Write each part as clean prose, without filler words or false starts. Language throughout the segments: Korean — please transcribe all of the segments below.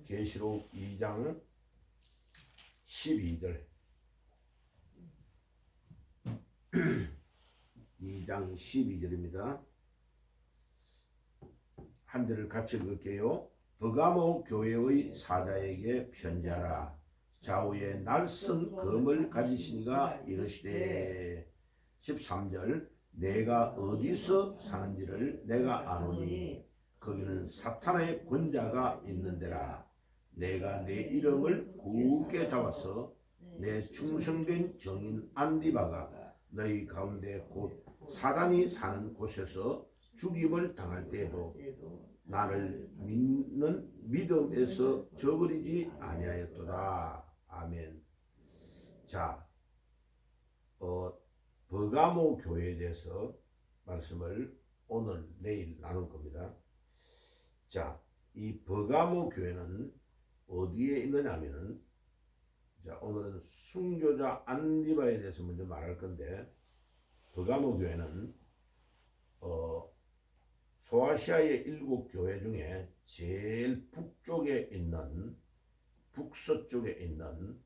계시록 2장 12절 2장 12절입니다. 한 절을 같이 읽을게요. 버가모 교회의 사자에게 편지하라. 좌우에 날선 검을 가지시니가 이르시되 13절 내가 어디서 사는지를 내가 아노니 거기는 사탄의 권자가 있는 데라. 내가 내 이름을 굳게 잡아서 내 충성된 정인 안디바가 너희 가운데 곧 사단이 사는 곳에서 죽임을 당할 때에도 나를 믿는 믿음에서 저버리지 아니하였도다. 아멘. 자, 버가모 교회에 대해서 말씀을 오늘 내일 나눌 겁니다. 자, 이 버가모 교회는 어디에 있느냐면은, 자, 오늘은 순교자 안디바에 대해서 먼저 말할 건데, 버가모 교회는 소아시아의 7 교회 중에 제일 북쪽에 있는, 북서쪽에 있는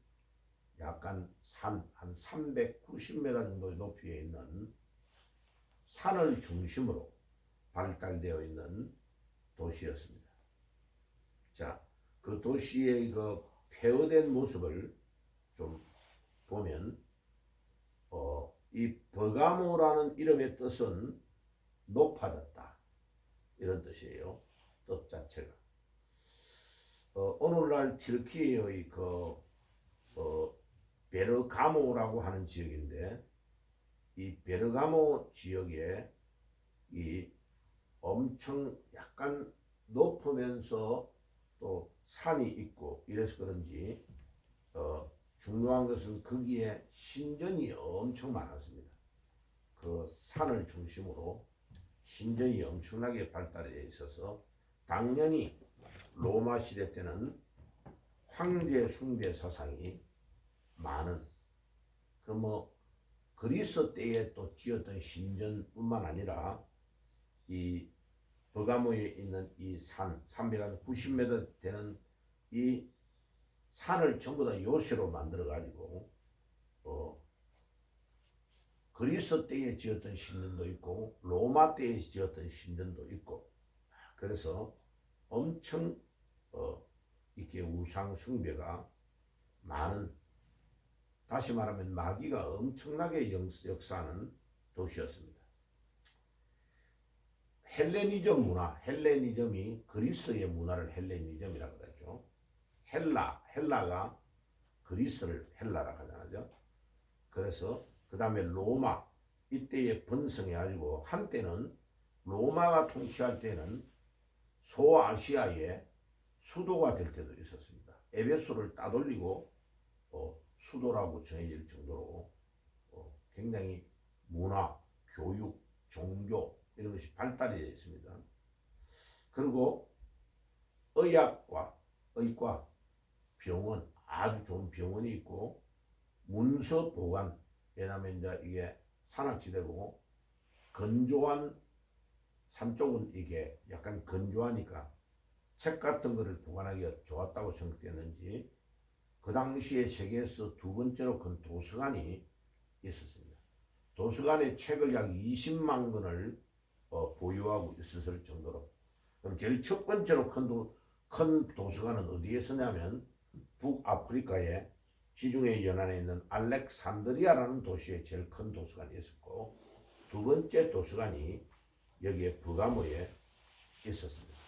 약간 산, 한 390m 정도의 높이에 있는 산을 중심으로 발달되어 있는 도시였습니다. 자, 그 도시의 그 폐허된 모습을 좀 보면, 이 버가모라는 이름의 뜻은 높아졌다, 이런 뜻이에요. 뜻 자체가. 오늘날 튀르키예의 베르가모라고 하는 지역인데, 이 베르가모 지역에 이 엄청 약간 높으면서 또 산이 있고 이래서 그런지 중요한 것은 거기에 신전이 엄청 많았습니다. 그 산을 중심으로 신전이 엄청나게 발달해 있어서 당연히 로마 시대 때는 황제 숭배 사상이 많은, 그리스 때에 또 지었던 신전뿐만 아니라 이 버가모에 있는 이 산, 390m 되는 이 산을 전부 다 요새로 만들어 가지고 그리스 때에 지었던 신전도 있고 로마 때에 지었던 신전도 있고, 그래서 엄청 이렇게 우상 숭배가 많은, 다시 말하면 마귀가 엄청나게 역사하는 도시였습니다. 헬레니즘 문화, 헬레니즘이 그리스의 문화를 헬레니즘이라고 그러죠. 헬라가 그리스를 헬라라고 하잖아요. 그래서 그 다음에 로마, 이때에 번성해가지고 한때는 로마가 통치할 때는 소아시아의 수도가 될 때도 있었습니다. 에베소를 따돌리고 수도라고 정해질 정도로 굉장히 문화, 교육, 종교 이런 것이 발달되어 있습니다. 그리고 의과, 병원, 아주 좋은 병원이 있고, 문서 보관, 왜냐하면 이제 이게 산악지대고 건조한 산 쪽은 이게 약간 건조하니까 책 같은 거를 보관하기가 좋았다고 생각되는지 그 당시에 세계에서 2번째로 큰 도서관이 있었습니다. 도서관에 책을 약 20만 권을 보유하고 있었을 정도로. 그럼 제일 첫 번째로 큰 도서관은 어디에 있었냐면 북아프리카의 지중해 연안에 있는 알렉산드리아라는 도시에 제일 큰 도서관이 있었고, 2번째 도서관이 여기에 버가모에 있었습니다.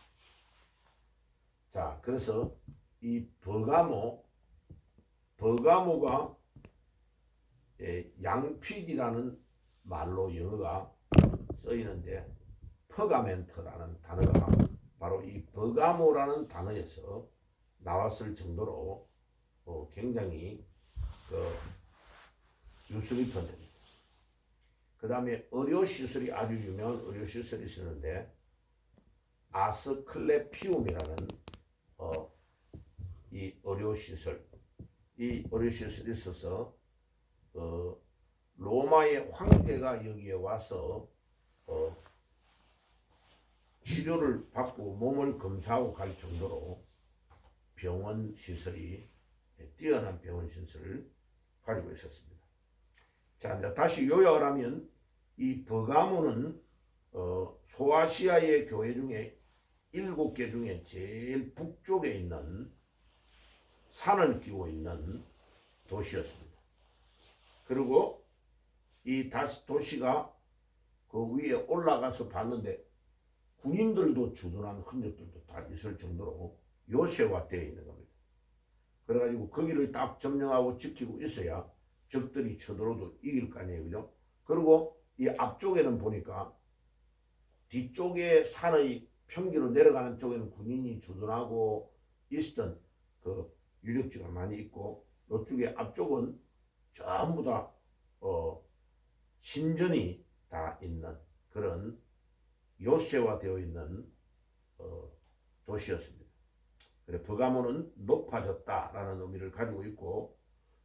자, 그래서 이 버가모가 양피디라는 말로 영어가 쓰이는데, 퍼가멘트라는 단어가 바로 이 버가모라는 단어에서 나왔을 정도로 굉장히 유수리 편입니다. 그 다음에 의료시설이 아주 유명한 의료시설이 있었는데, 아스클레피움이라는 이 의료시설이 있어서 로마의 황제가 여기에 와서 치료를 받고 몸을 검사하고 갈 정도로 병원 시설이 뛰어난 병원 시설을 가지고 있었습니다. 자, 이제 다시 요약을 하면 이 버가모는 소아시아의 교회 중에 7개 중에 제일 북쪽에 있는 산을 끼고 있는 도시였습니다. 그리고 이 도시가 그 위에 올라가서 봤는데 군인들도 주둔한 흔적들도 다 있을 정도로 요새화되어 있는 겁니다. 그래가지고 거기를 딱 점령하고 지키고 있어야 적들이 쳐들어도 이길 거 아니에요, 그죠? 그리고 이 앞쪽에는 보니까 뒤쪽에 산의 평지로 내려가는 쪽에는 군인이 주둔하고 있었던 그 유적지가 많이 있고, 이쪽에 앞쪽은 전부 다 신전이 다 있는 그런 요새화되어 있는 도시였습니다. 그래, 버가모는 높아졌다라는 의미를 가지고 있고,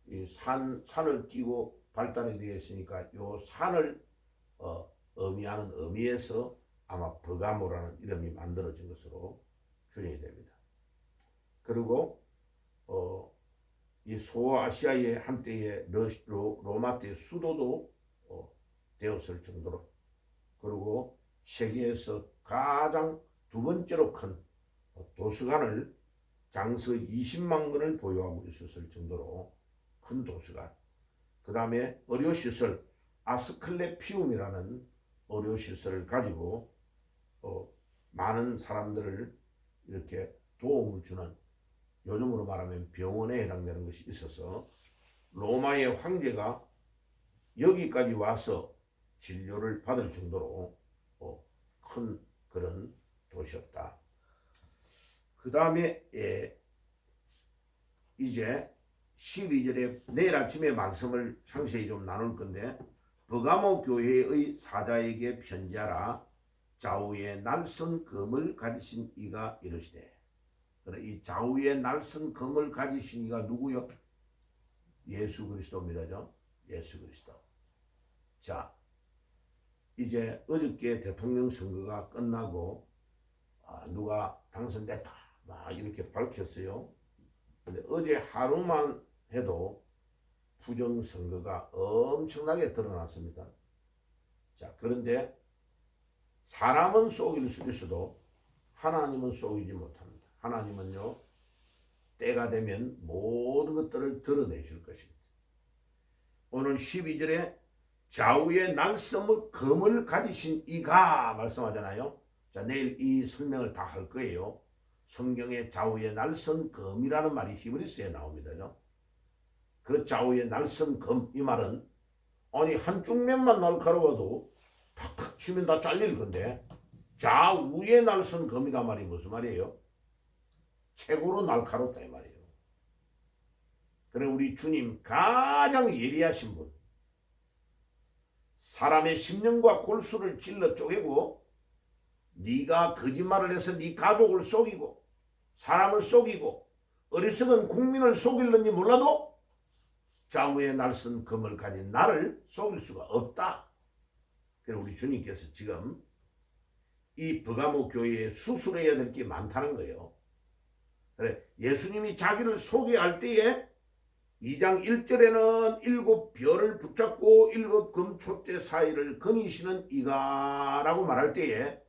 이 산을 끼고 발달이 되어 있으니까 이 산을 의미하는 의미에서 아마 버가모라는 이름이 만들어진 것으로 추정이 됩니다. 그리고 이 소아시아의 한때의 로마 때 수도도 되었을 정도로, 그리고 세계에서 가장 두 번째로 큰 도서관을 장서 20만 권을 보유하고 있었을 정도로 큰 도서관, 그 다음에 의료시설 아스클레피움이라는 의료시설을 가지고 많은 사람들을 이렇게 도움을 주는, 요즘으로 말하면 병원에 해당되는 것이 있어서 로마의 황제가 여기까지 와서 진료를 받을 정도로 큰 그런 도시였다. 그 다음에 이제 12절에 내일 아침에 말씀을 상세히 좀 나눌 건데, 버가모 교회의 사자에게 편지하라. 좌우에 날선 검을 가지신 이가 이르시되. 이 좌우에 날선 검을 가지신 이가 누구요? 예수 그리스도입니다. 예수 그리스도. 자, 이제 어저께 대통령 선거가 끝나고 누가 당선됐다 막 이렇게 밝혔어요. 근데 어제 하루만 해도 부정선거가 엄청나게 드러났습니다. 자, 그런데 사람은 속일 수 있어도 하나님은 속이지 못합니다. 하나님은요, 때가 되면 모든 것들을 드러내실 것입니다. 오늘 12절에 좌우에 날섬을 검을 가지신 이가 말씀하잖아요. 자, 내일 이 설명을 다 할 거예요. 성경에 좌우에 날선 검이라는 말이 히브리서에 나옵니다. 그 좌우에 날선 검, 이 말은 아니 한쪽 면만 날카로워도 탁탁 치면 다 잘릴 건데 좌우에 날선 검이란 말이 무슨 말이에요? 최고로 날카롭다 이 말이에요. 그래, 우리 주님 가장 예리하신 분, 사람의 심령과 골수를 찔러 쪼개고 네가 거짓말을 해서 네 가족을 속이고 사람을 속이고 어리석은 국민을 속일는지 몰라도 좌우에 날선 검을 가진 나를 속일 수가 없다. 그래서 우리 주님께서 지금 이 버가모 교회에 수술해야 될 게 많다는 거예요. 그래, 예수님이 자기를 소개할 때에 2장 1절에는 7별을 붙잡고 7금 촛대 사이를 거니시는 이가 라고 말할 때에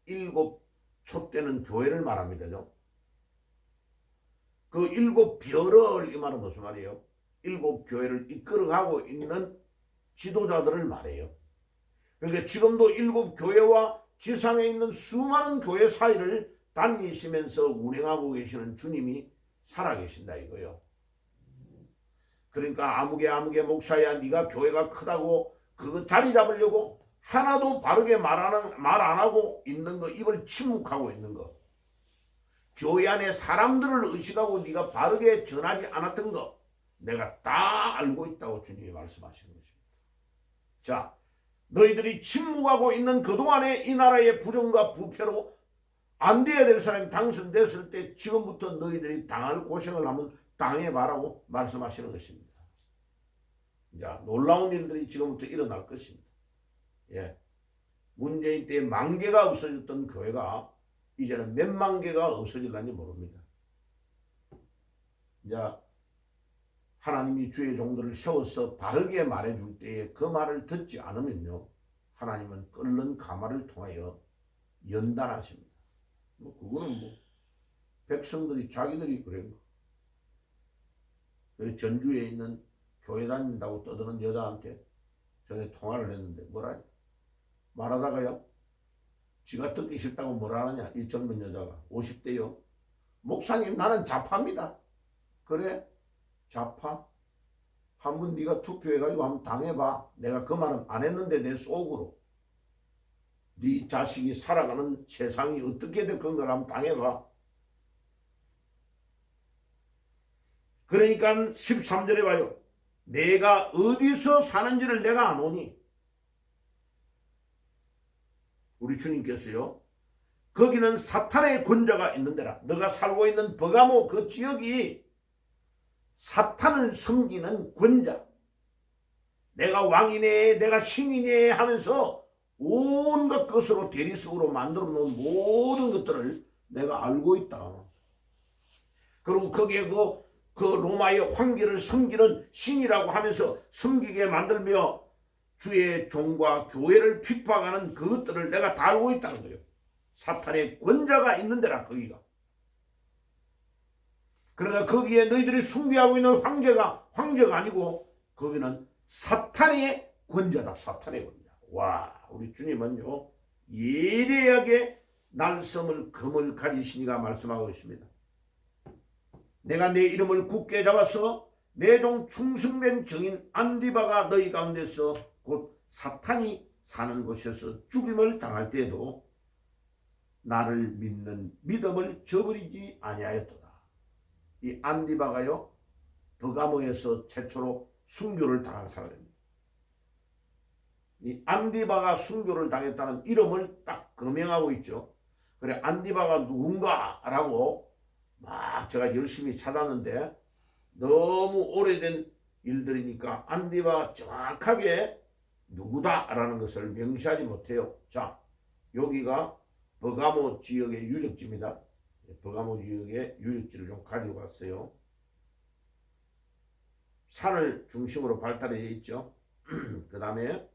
7 촛대는 교회를 말합니다. 그 7별을 이 말은 무슨 말이에요? 7 교회를 이끌어가고 있는 지도자들을 말해요. 그러니까 지금도 7 교회와 지상에 있는 수많은 교회 사이를 다니시면서 운행하고 계시는 주님이 살아계신다 이거예요. 그러니까 아무개 목사야 네가 교회가 크다고 그거 자리 잡으려고 하나도 바르게 말 안 하고 있는 거, 입을 침묵하고 있는 거, 교회 안에 사람들을 의식하고 네가 바르게 전하지 않았던 거 내가 다 알고 있다고 주님이 말씀하시는 것입니다. 자, 너희들이 침묵하고 있는 그동안의 이 나라의 부정과 부패로 안 돼야 될 사람이 당선됐을 때 지금부터 너희들이 당할 고생을 하면 당해봐라고 말씀하시는 것입니다. 자, 놀라운 일들이 지금부터 일어날 것입니다. 예. 문재인 때 10,000개가 없어졌던 교회가 이제는 몇만 개가 없어질는지 모릅니다. 이제 하나님이 주의 종들을 세워서 바르게 말해줄 때에 그 말을 듣지 않으면요, 하나님은 끓는 가마를 통하여 연단하십니다. 뭐 그거는 뭐 백성들이 자기들이 그런 거. 그래서 전주에 있는 교회 다닌다고 떠드는 여자한테 전에 통화를 했는데 뭐라 말하다가요, 지가 듣기 싫다고 뭐라 하느냐, 이 젊은 여자가 50대요. 목사님, 나는 좌파입니다. 그래? 좌파? 한번 네가 투표해가지고 한번 당해봐. 내가 그 말은 안 했는데 내 속으로 네 자식이 살아가는 세상이 어떻게 될 건가 한번 당해봐. 그러니까 13절에 봐요. 내가 어디서 사는지를 내가 안 오니. 우리 주님께서요, 거기는 사탄의 권자가 있는 데라. 너가 살고 있는 버가모 그 지역이 사탄을 섬기는 권자, 내가 왕이네 내가 신이네 하면서 온갖 것으로 대리석으로 만들어 놓은 모든 것들을 내가 알고 있다. 그리고 거기에 그 로마의 황제를 섬기는 신이라고 하면서 섬기게 만들며 주의 종과 교회를 핍박하는 그것들을 내가 다 알고 있다는 거예요. 사탄의 권자가 있는 데라 거기가. 그러나 거기에 너희들이 숭배하고 있는 황제가 아니고 거기는 사탄의 권자다. 사탄의 권자. 와, 우리 주님은요, 예리하게 날섬을 금을 가지시니가 말씀하고 있습니다. 내가 내 이름을 굳게 잡아서 내 종 충성된 증인 안디바가 너희 가운데서 곧 사탄이 사는 곳에서 죽임을 당할 때에도 나를 믿는 믿음을 저버리지 아니하였도다. 이 안디바가요, 버가모에서 최초로 순교를 당한 사람입니다. 이 안디바가 순교를 당했다는 이름을 딱 거명하고 있죠. 그래, 안디바가 누군가라고 막 제가 열심히 찾았는데 너무 오래된 일들이니까 안디바가 정확하게 누구다라는 것을 명시하지 못해요. 자, 여기가 버가모 지역의 유적지입니다. 버가모 지역의 유적지를 좀 가지고 왔어요. 산을 중심으로 발달해 있죠. 그 다음에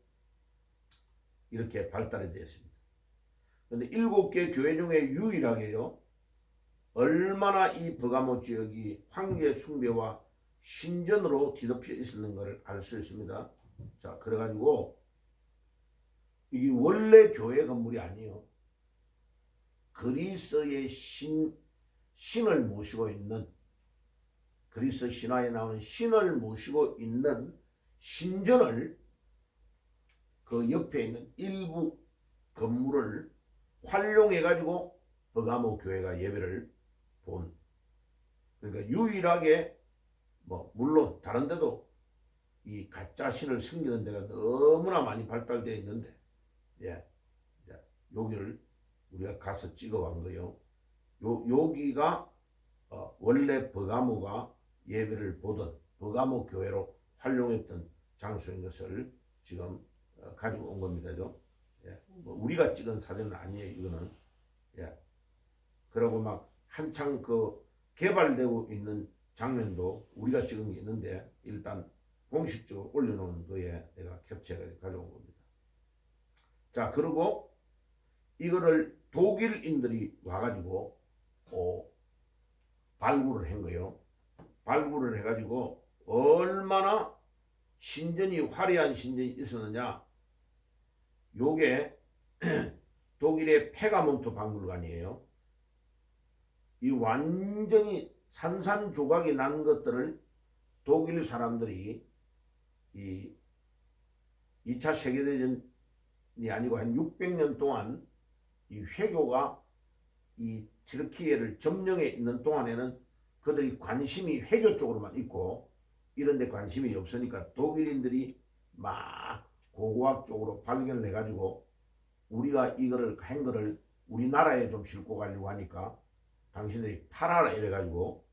이렇게 발달이 되어 있습니다. 그런데 7개 교회 중에 유일하게요, 얼마나 이 버가모 지역이 황제 숭배와 신전으로 뒤덮여 있었는 것을 알 수 있습니다. 자, 그래가지고 이게 원래 교회 건물이 아니에요. 그리스의 신을 모시고 있는, 그리스 신화에 나오는 신을 모시고 있는 신전을 그 옆에 있는 일부 건물을 활용해 가지고 버가모 교회가 예배를 본, 그러니까 유일하게, 뭐 물론 다른 데도 이 가짜 신을 섬기는 데가 너무나 많이 발달되어 있는데, 예, 여기를 우리가 가서 찍어간 거예요. 여기가 원래 버가모가 예배를 보던 버가모 교회로 활용했던 장소인 것을 지금 가지고 온 겁니다. 예. 뭐 우리가 찍은 사진은 아니에요. 이거는. 예. 그리고 막 한창 그 개발되고 있는 장면도 우리가 찍은 게 있는데 일단 공식적으로 올려놓은 거에 내가 캡처해서 가져온 겁니다. 자, 그리고 이거를 독일인들이 와가지고 발굴을 한 거예요. 발굴을 해가지고 얼마나 신전이 화려한 신전이 있었느냐. 요게 독일의 페가몬트 박물관이에요. 이 완전히 산산조각이 난 것들을 독일 사람들이 이 2차 세계대전이 아니고 한 600년 동안 이 회교가 이 튀르키예를 점령해 있는 동안에는 그들이 관심이 회교 쪽으로만 있고 이런 데 관심이 없으니까 독일인들이 막 고고학 쪽으로 발견을 해가지고 우리가 이거를 한 거를 우리나라에 좀 싣고 가려고 하니까 당신들이 팔아라 이래가지고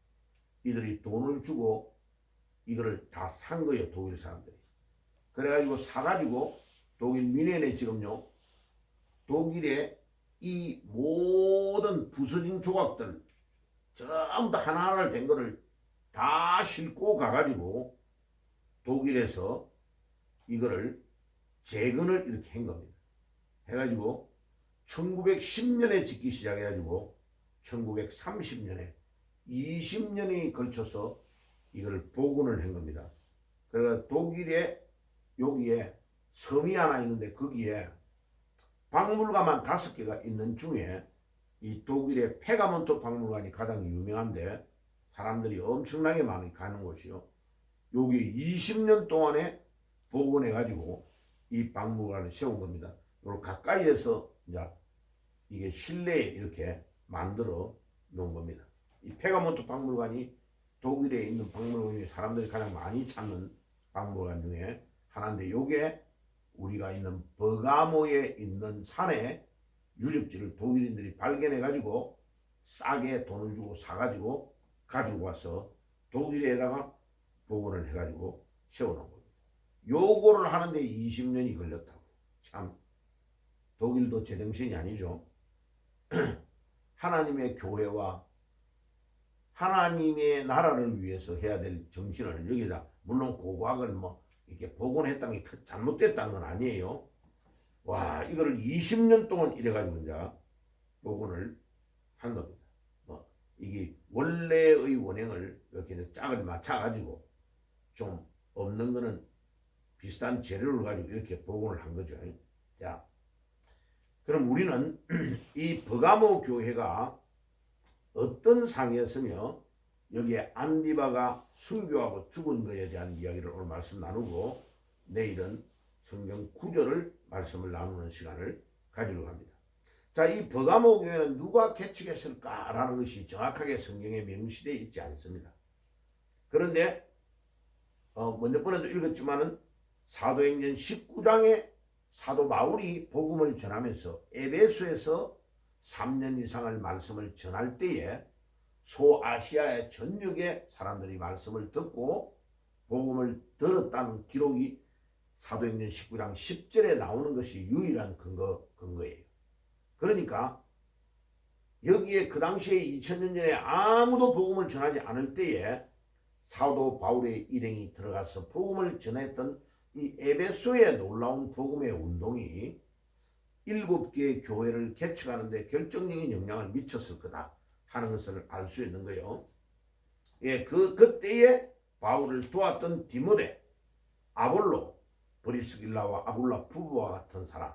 이들이 돈을 주고 이거를 다 산 거예요. 독일 사람들이. 그래가지고 사가지고 독일 뮌헨에 지금요, 독일의 이 모든 부서진 조각들 전부 다 하나하나 된 거를 다 싣고 가가지고 독일에서 이거를 재건을 이렇게 한 겁니다. 해가지고 1910년에 짓기 시작해가지고 1930년에 20년이 걸쳐서 이걸 복원을 한 겁니다. 그래서 독일에 여기에 섬이 하나 있는데 거기에 박물관만 5개가 있는 중에 이 독일의 페가몬트 박물관이 가장 유명한데 사람들이 엄청나게 많이 가는 곳이요. 여기 20년 동안에 복원해 가지고 이 박물관을 세운 겁니다. 이걸 가까이에서 이제 이게 실내에 이렇게 만들어 놓은 겁니다. 이 페가몬트 박물관이 독일에 있는 박물관이 사람들이 가장 많이 찾는 박물관 중에 하나인데, 요게 우리가 있는 버가모에 있는 산에 유적지를 독일인들이 발견해 가지고 싸게 돈을 주고 사가지고 가지고 와서 독일에다가 복원을 해가지고 세워놓은 겁니다. 요거를 하는데 20년이 걸렸다고. 참 독일도 제정신이 아니죠. 하나님의 교회와 하나님의 나라를 위해서 해야 될 정신을 여기다, 물론 고고학을 뭐 이렇게 복원했다는 게 잘못됐다는 건 아니에요. 와, 이거를 20년 동안 이래가지고 이제 복원을 한 겁니다. 뭐 이게 원래의 원형을 이렇게 짝을 맞춰가지고 좀 없는 거는 비슷한 재료를 가지고 이렇게 복원을 한 거죠. 자, 그럼 우리는 이 버가모 교회가 어떤 상이었으며 여기에 안디바가 순교하고 죽은 것에 대한 이야기를 오늘 말씀 나누고, 내일은 성경 구절을 말씀을 나누는 시간을 가지려고 합니다. 자, 이 버가모 교회는 누가 개척했을까라는 것이 정확하게 성경에 명시되어 있지 않습니다. 그런데 먼저 번에도 읽었지만은 사도행전 19장에 사도 바울이 복음을 전하면서 에베소에서 3년 이상을 말씀을 전할 때에 소아시아의 전역의 사람들이 말씀을 듣고 복음을 들었다는 기록이 사도행전 19장 10절에 나오는 것이 유일한 근거예요. 그러니까 여기에 그 당시에 2000년 전에 아무도 복음을 전하지 않을 때에 사도 바울의 일행이 들어가서 복음을 전했던 이 에베소의 놀라운 복음의 운동이 7개의 교회를 개척하는데 결정적인 영향을 미쳤을 거다 하는 것을 알 수 있는 거예요. 예, 그때에 바울을 도왔던 디모데, 아볼로, 브리스길라와 아굴라 부부와 같은 사람,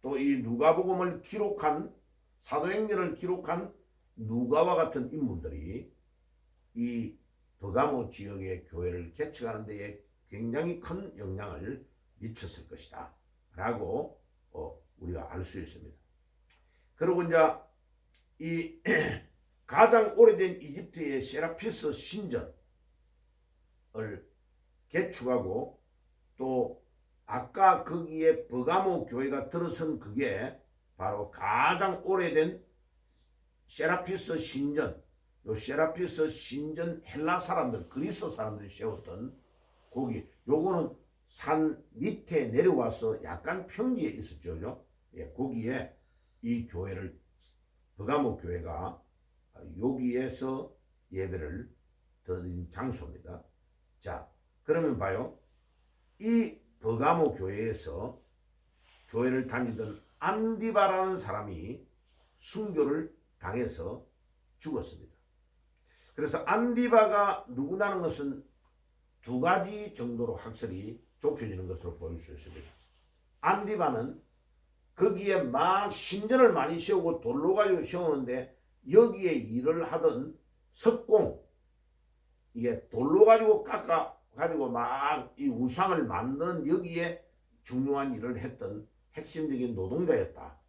또 이 누가복음을 기록한, 사도행전을 기록한 누가와 같은 인물들이 이 버가모 지역의 교회를 개척하는 데에 굉장히 큰 영향을 미쳤을 것이다 라고 우리가 알 수 있습니다. 그리고 이제 이 가장 오래된 이집트의 세라피스 신전을 개축하고, 또 아까 거기에 버가모 교회가 들어선 그게 바로 가장 오래된 세라피스 신전, 요 세라피스 신전 헬라 사람들, 그리스 사람들이 세웠던 거기, 요거는 산 밑에 내려와서 약간 평지에 있었죠. 예, 거기에 이 교회를, 버가모 교회가 여기에서 예배를 드린 장소입니다. 자, 그러면 봐요. 이 버가모 교회에서 교회를 다니던 안디바라는 사람이 순교를 당해서 죽었습니다. 그래서 안디바가 누구냐는 것은 2가지 정도로 학설이 좁혀지는 것으로 보일 수 있습니다. 안디바는 거기에 막 신전을 많이 세우고 돌로 가지고 세우는데, 여기에 일을 하던 석공, 이게 돌로 가지고 깎아 가지고 막 이 우상을 만드는 여기에 중요한 일을 했던 핵심적인 노동자였다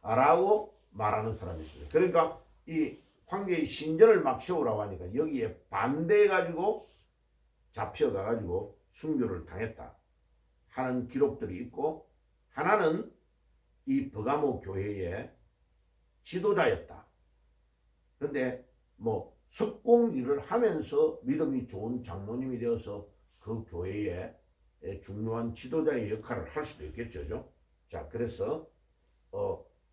라고 말하는 사람이 있습니다. 그러니까 이 황제의 신전을 막 세우라고 하니까 여기에 반대해 가지고 잡혀가 가지고 순교를 당했다 하는 기록들이 있고, 하나는 이 버가모 교회의 지도자였다. 그런데 뭐 석공 일을 하면서 믿음이 좋은 장로님이 되어서 그 교회의 중요한 지도자의 역할을 할 수도 있겠죠. 자, 그래서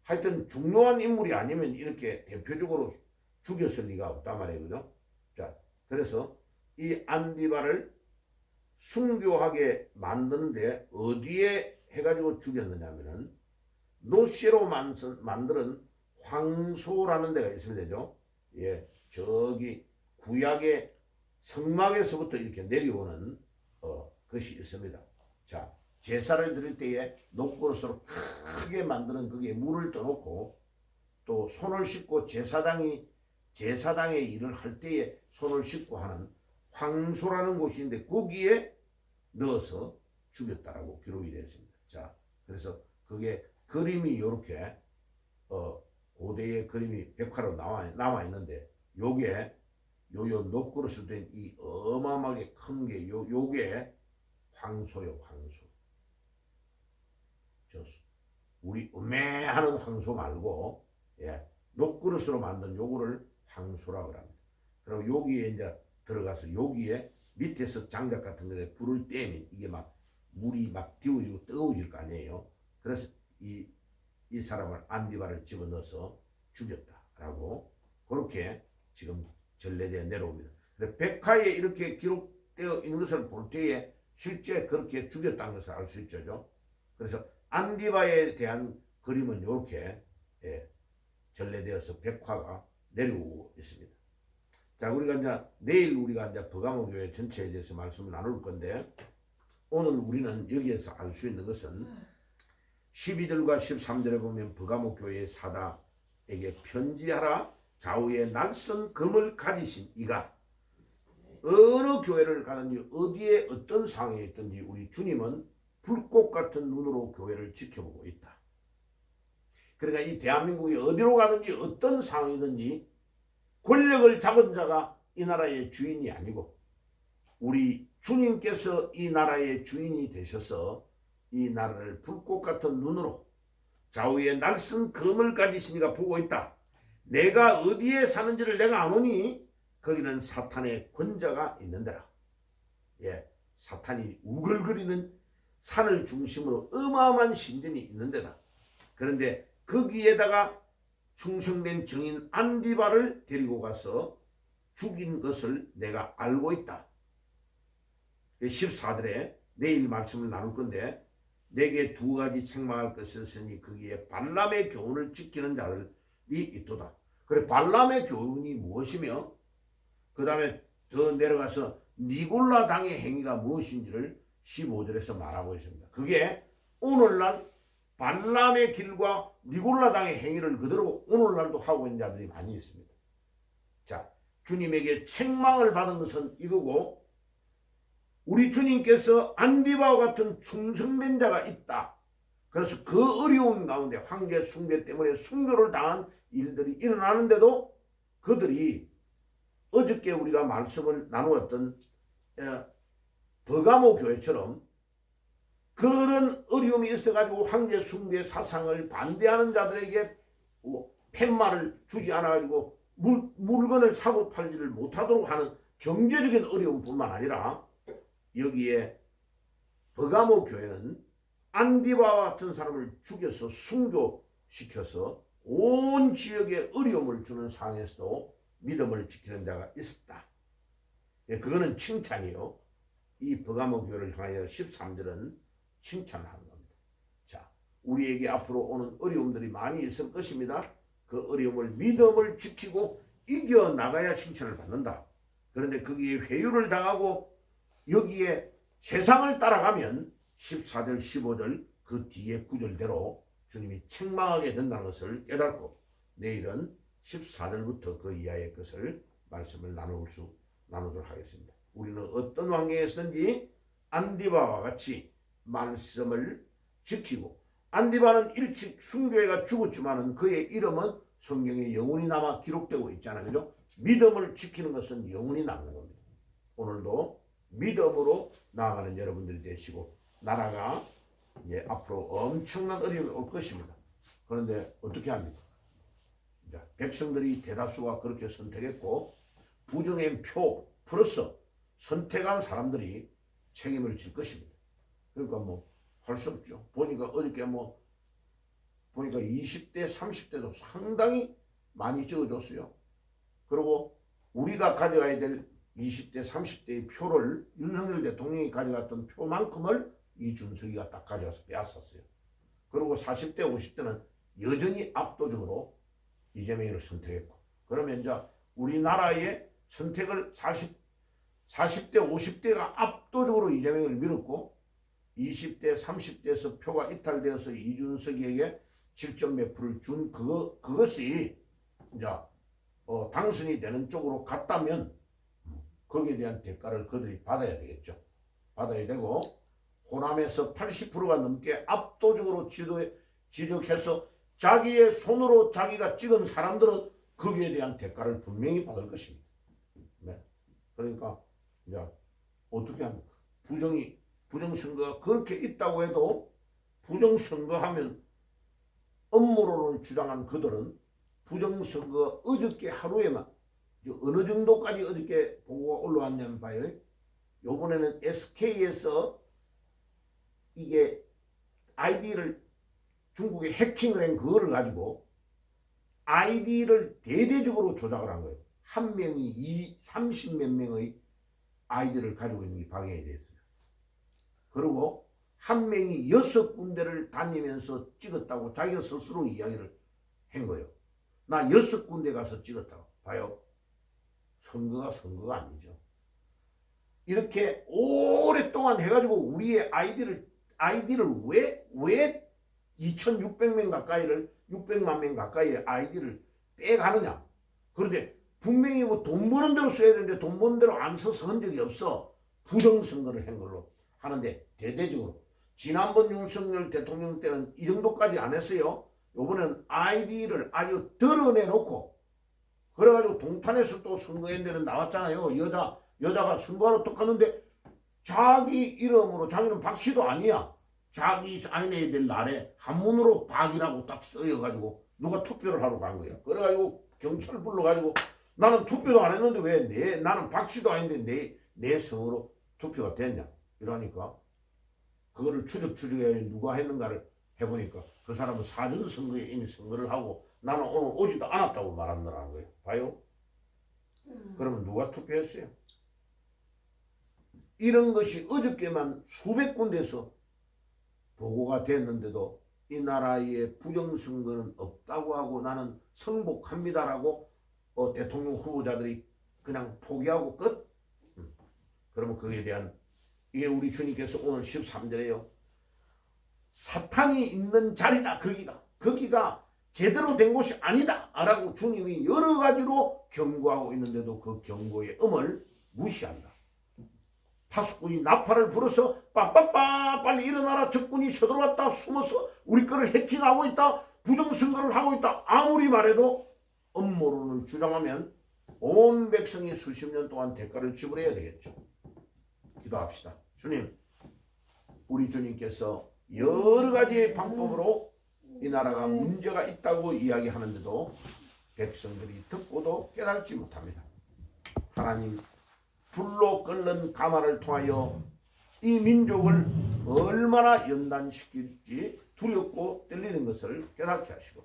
하여튼 중요한 인물이 아니면 이렇게 대표적으로 죽였을 리가 없단 말이에요. 그죠? 자, 그래서 이 안디바를 순교하게 만드는데 어디에 해가지고 죽였느냐면은 노시로 만드는 황소라는 데가 있으면 되죠. 예, 저기 구약의 성막에서부터 이렇게 내려오는 것이 있습니다. 자, 제사를 드릴 때에 녹그릇으로 크게 만드는 거기에 물을 떠놓고 또 손을 씻고 제사당의 일을 할 때에 손을 씻고 하는 황소라는 곳인데 거기에 넣어서 죽였다라고 기록이 되어 있습니다. 자, 그래서 그게 그림이 이렇게 고대의 그림이 벽화로 나와 있는데 요게 요 녹그릇으로 된 이 어마어마하게 큰 게 요게 황소요, 황소. 저 우리 음매하는 황소 말고 예, 녹그릇으로 만든 요거를 황소라고 합니다. 그리고 여기에 이제 들어가서 여기에 밑에서 장작 같은 거에 불을 떼면 이게 막 물이 막 데워지고 뜨거워질 거 아니에요. 그래서 이 사람을 안디바를 집어넣어서 죽였다라고 그렇게 지금 전래되어 내려옵니다. 백화에 이렇게 기록되어 있는 것을 볼 때에 실제 그렇게 죽였다는 것을 알 수 있죠. 그래서 안디바에 대한 그림은 이렇게 전래되어서 백화가 내려오고 있습니다. 자, 우리가 이제 내일 우리가 이제 버가모 교회 전체에 대해서 말씀을 나눌 건데 오늘 우리는 여기에서 알 수 있는 것은 12절과 13절에 보면 버가모 교회의 사다에게 편지하라. 좌우에 날선 금을 가지신 이가 어느 교회를 가는지 어디에 어떤 상황에 있든지 우리 주님은 불꽃 같은 눈으로 교회를 지켜보고 있다. 그러니까 이 대한민국이 어디로 가든지 어떤 상황이든지 권력을 잡은 자가 이 나라의 주인이 아니고 우리 주님께서 이 나라의 주인이 되셔서 이 나라를 불꽃 같은 눈으로 좌우에 날선 금을 가지시니가 보고 있다. 내가 어디에 사는지를 내가 아노니 거기는 사탄의 권자가 있는 데라. 예, 사탄이 우글거리는 산을 중심으로 어마어마한 신전이 있는 데다. 그런데 거기에다가 충성된 증인 안디바를 데리고 가서 죽인 것을 내가 알고 있다. 14절에 내일 말씀을 나눌 건데 내게 두 가지 책망할 것이 있으니 거기에 발람의 교훈을 지키는 자들이 있도다. 그래 발람의 교훈이 무엇이며 그 다음에 더 내려가서 니골라 당의 행위가 무엇인지를 15절에서 말하고 있습니다. 그게 오늘날 발람의 길과 니골라 당의 행위를 그대로 오늘날도 하고 있는 자들이 많이 있습니다. 자, 주님에게 책망을 받은 것은 이거고 우리 주님께서 안디바와 같은 충성된 자가 있다. 그래서 그 어려운 가운데 황제 숭배 때문에 순교를 당한 일들이 일어나는데도 그들이 어저께 우리가 말씀을 나누었던 버가모 교회처럼 그런 어려움이 있어가지고 황제 숭배 사상을 반대하는 자들에게 팻말을 주지 않아가지고 물건을 사고 팔지를 못하도록 하는 경제적인 어려움뿐만 아니라 여기에 버가모 교회는 안디바와 같은 사람을 죽여서 순교시켜서 온 지역에 어려움을 주는 상황에서도 믿음을 지키는 자가 있었다. 그거는 칭찬이요. 이 버가모 교회를 향하여 13절은 칭찬하는 겁니다. 자, 우리에게 앞으로 오는 어려움들이 많이 있을 것입니다. 그 어려움을 믿음을 지키고 이겨나가야 칭찬을 받는다. 그런데 거기에 회유를 당하고 여기에 세상을 따라가면 14절 15절 그 뒤에 구절대로 주님이 책망하게 된다는 것을 깨닫고 내일은 14절부터 그 이하의 것을 말씀을 나누도록 하겠습니다. 우리는 어떤 환경에서든지 안디바와 같이 말씀을 지키고 안디바는 일찍 순교회가 죽었지만 그의 이름은 성경에 영원히 남아 기록되고 있잖아요. 그죠? 믿음을 지키는 것은 영원히 남는 겁니다. 오늘도 믿음으로 나아가는 여러분들이 되시고 나라가 이제 앞으로 엄청난 어려움이 올 것입니다. 그런데 어떻게 합니까? 백성들이 대다수가 그렇게 선택했고 부정의 표 플러스 선택한 사람들이 책임을 질 것입니다. 그러니까 뭐 할 수 없죠. 보니까 어저께 보니까 20대 30대도 상당히 많이 적어줬어요. 그리고 우리가 가져가야 될 20대, 30대의 표를 윤석열 대통령이 가져갔던 표만큼을 이준석이가 딱 가져가서 빼앗았어요. 그리고 40대, 50대는 여전히 압도적으로 이재명을 선택했고, 그러면 이제 우리나라의 선택을 40대, 50대가 압도적으로 이재명을 밀었고, 20대, 30대에서 표가 이탈되어서 이준석에게 7점 몇 프를 준 그것이 이제 당선이 되는 쪽으로 갔다면 거기에 대한 대가를 그들이 받아야 되겠죠. 받아야 되고, 호남에서 80%가 넘게 압도적으로 지적해서 자기의 손으로 자기가 찍은 사람들은 거기에 대한 대가를 분명히 받을 것입니다. 네. 그러니까 이제 어떻게 합니까? 부정선거가 그렇게 있다고 해도 부정선거하면 음모론을 주장한 그들은 부정선거 어저께 하루에만 어느 정도까지 어저께 보고가 올라왔냐면 봐요. 요번에는 SK에서 이게 아이디를 중국에 해킹을 한 그거를 가지고 아이디를 대대적으로 조작을 한 거예요. 한 명이 30몇 명의 아이디를 가지고 있는 게 발견이 됐어요. 그리고 한 명이 6군데를 다니면서 찍었다고 자기가 스스로 이야기를 한 거예요. 나 6군데 가서 찍었다고. 봐요. 선거가 아니죠. 이렇게 오랫동안 해가지고 우리의 아이디를 왜 2,600명 가까이를 600만 명 가까이의 아이디를 빼가느냐. 그런데 분명히 뭐 돈 버는 대로 써야 되는데 돈 버는 대로 안 써서 한 적이 없어. 부정선거를 한 걸로 하는데 대대적으로. 지난번 윤석열 대통령 때는 이 정도까지 안 했어요. 요번에는 아이디를 아주 드러내놓고 그래가지고 동탄에서 또 선거했는데는 나왔잖아요. 여자가 선거하러 또 갔는데 자기 이름으로, 자기는 박씨도 아니야. 자기 사인해야 될 날에 한문으로 박이라고 딱 써여가지고 누가 투표를 하러 간 거야. 그래가지고 경찰 불러가지고 나는 투표도 안 했는데 왜 나는 박씨도 아닌데 내 성으로 투표가 됐냐. 이러니까 그거를 추적해 누가 했는가를 해보니까 그 사람은 사전선거에 이미 선거를 하고 나는 오늘 오지도 않았다고 말한다는 거예요. 봐요. 그러면 누가 투표했어요? 이런 것이 어저께만 수백 군데서 보고가 됐는데도 이 나라에 부정선거는 없다고 하고 나는 승복합니다라고 대통령 후보자들이 그냥 포기하고 끝? 그러면 그에 대한 이게 우리 주님께서 오늘 13절에요. 사탄이 있는 자리다. 거기가 제대로 된 곳이 아니다 라고 주님이 여러 가지로 경고하고 있는데도 그 경고의 음을 무시한다. 파수꾼이 나팔을 불어서 빠빠빠 빨리 일어나라. 적군이 쳐들어왔다. 숨어서 우리 거를 해킹하고 있다. 부정선거를 하고 있다. 아무리 말해도 음모론을 주장하면 온 백성이 수십 년 동안 대가를 지불해야 되겠죠. 기도합시다. 주님, 우리 주님께서 여러 가지의 방법으로 이 나라가 문제가 있다고 이야기하는데도 백성들이 듣고도 깨달지 못합니다. 하나님, 불로 끓는 가마를 통하여 이 민족을 얼마나 연단시킬지 두렵고 떨리는 것을 깨닫게 하시고,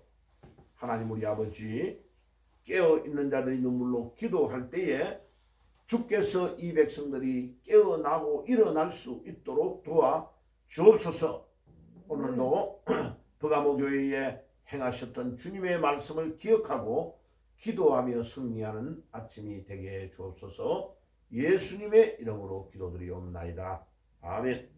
하나님 우리 아버지, 깨어있는 자들이 눈물로 기도할 때에 주께서 이 백성들이 깨어나고 일어날 수 있도록 도와 주옵소서. 오늘도 버가모 교회에 행하셨던 주님의 말씀을 기억하고 기도하며 승리하는 아침이 되게 해 주옵소서. 예수님의 이름으로 기도드리옵나이다. 아멘.